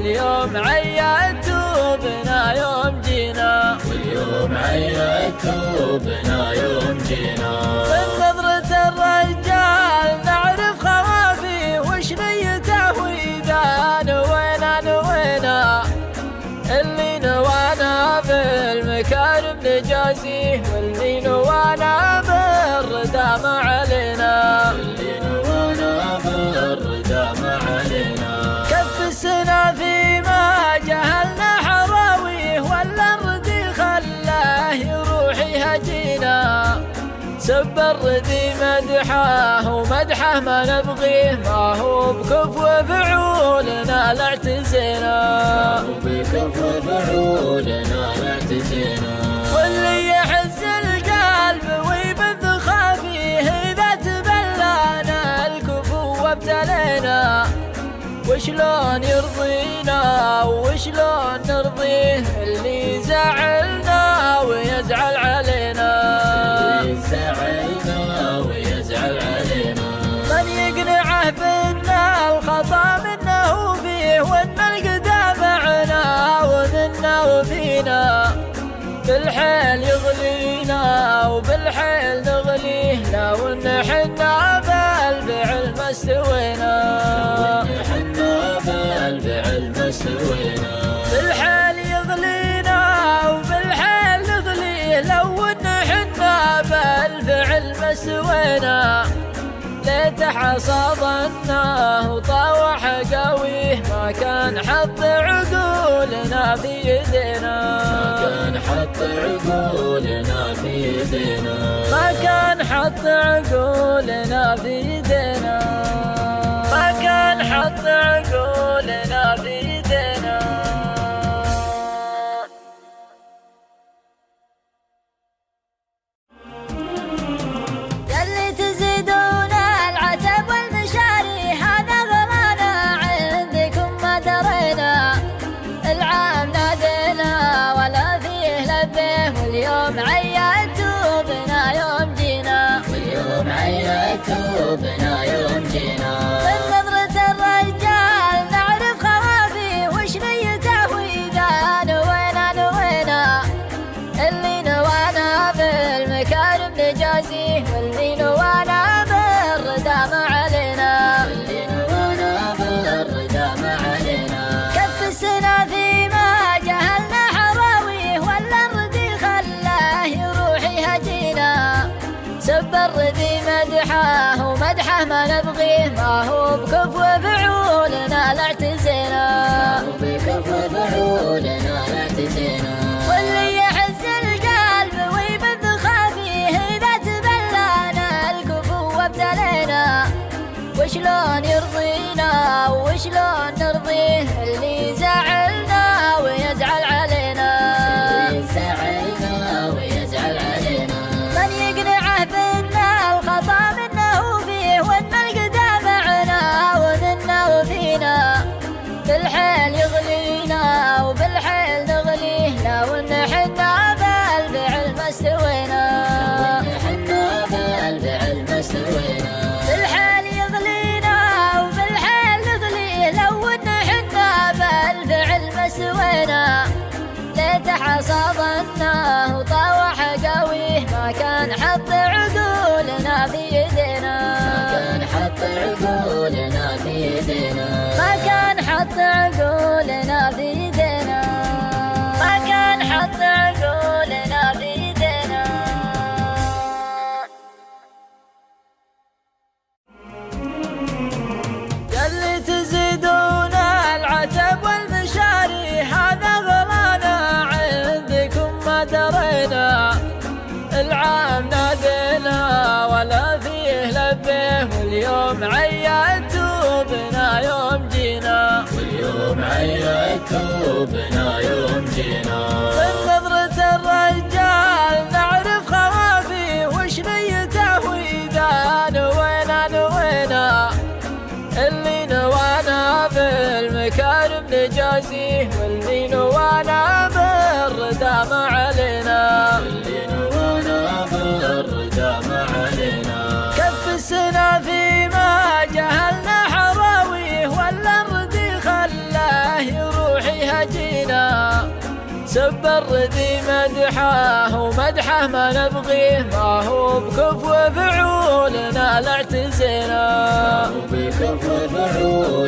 واليوم عيدتوا بنا يوم جينا، واليوم عيدتوا بنا يوم جينا. من نظرة الرجال نعرف خوافيه وش نيته وإذا نوينا نوينا، اللي نوانا بالمكارم نجازيه واللي نوانا بالردى ما علينا، اللي نوانا بالردى ما علينا. كف السنة فيما جهلنا حراويه ولا الردي خلاه يروح يهجينا، سب الردي مدحه ومدحه ما نبغيه، ما هو بكفو فعولنا لا اعتزينا، ما هو بكفو فعولنا لا اعتزينا. واللي يحز القلب ويبث خافيه إذا تبلانا الكفو وابتلينا، وشلون يرضينا وشلون نرضيه اللي زعلنا ويزعل علينا، يزعلنا ويزعل علينا. من يقنعه بأن الخطا منه فيه وأن القدام معنا ومنا وفينا، بالحيل يغلينا وبالحيل نغليه، لو ان حنا بالفعل ما استوينا، حنا بالفعل ما استوينا. بالحيل يغلينا وبالحيل نغليه، لو ان حنا بالفعل ما استوينا، ليته حصادناه وطاوح قويه، ما كان حط عقولنا في يدينا، ما كان حط عقولنا في يدينا. ما كان حط عقولنا في يدينا، ما كان حط عقولنا في يدينا. يلي تزيدون العتب والمشاري هذا غلانا عندكم ما درينا، العام نادينا ولا فيه لبيه، واليوم عيدتوا بنا يوم جينا، واليوم عيدتوا بنا يوم جينا. من نظرة الرجال نعرف خوافيه وش نيته وإذا نوينا نوينا، اللي نوانا بالمكارم نجازيه واللي نوانا بالردى ما علينا، اللي نوانا بالردى ما علينا. كف السنة فيما جهلنا حراويه ولا الردي خلاه يروح يهجينا، سب الردي مدحه ومدحه ما نبغيه، ما هو بكفو فعولنا لا اعتزينا، ما هو بكفو فعولنا لا اعتزينا. واللي يحز القلب ويبث خافيه إذا تبلانا الكفو وابتلينا، وشلون يرضينا وشلون نرضيه اللي زعلنا ويزعل علينا، يزعلنا ويزعل علينا. من يقنعه بأن الخطا منه فيه وأن القدام معنا ومنا وفينا، بالحيل يغلينا وبالحيل نغليه، لو ان حنا بالفعل ما استوينا، حنا بالفعل ما استوينا. بالحيل يغلينا وبالحيل نغليه، لو ان حنا بالفعل ما استوينا، ليته حصادناه وطاوح قويه، ما كان حط عقولنا في يدينا، ما كان حط عقولنا في يدينا. ما كان حط عقولنا في يدينا، ما كان حط عقولنا في يدينا. يلي تزيدون العتب والمشاري هذا غلانا عندكم ما درينا، العام نادينا ولا فيه لبيه، واليوم عيدتوا بنا يوم جينا، واليوم عيدتوا بنا يوم جينا. من نظرة الرجال نعرف خوافيه وش نيته وإذا نوينا نوينا، اللي نوانا بالمكارم نجازيه واللي نوانا بالردى ما علينا، اللي نوانا بالردى ما علينا. كف السنة فيما جهلنا حراويه ولا الردي خلاه يروح سب الردي مدحه ومدحه ما نبغيه، ما هو بكفو فعولنا لا اعتزينا. بكفو فعولنا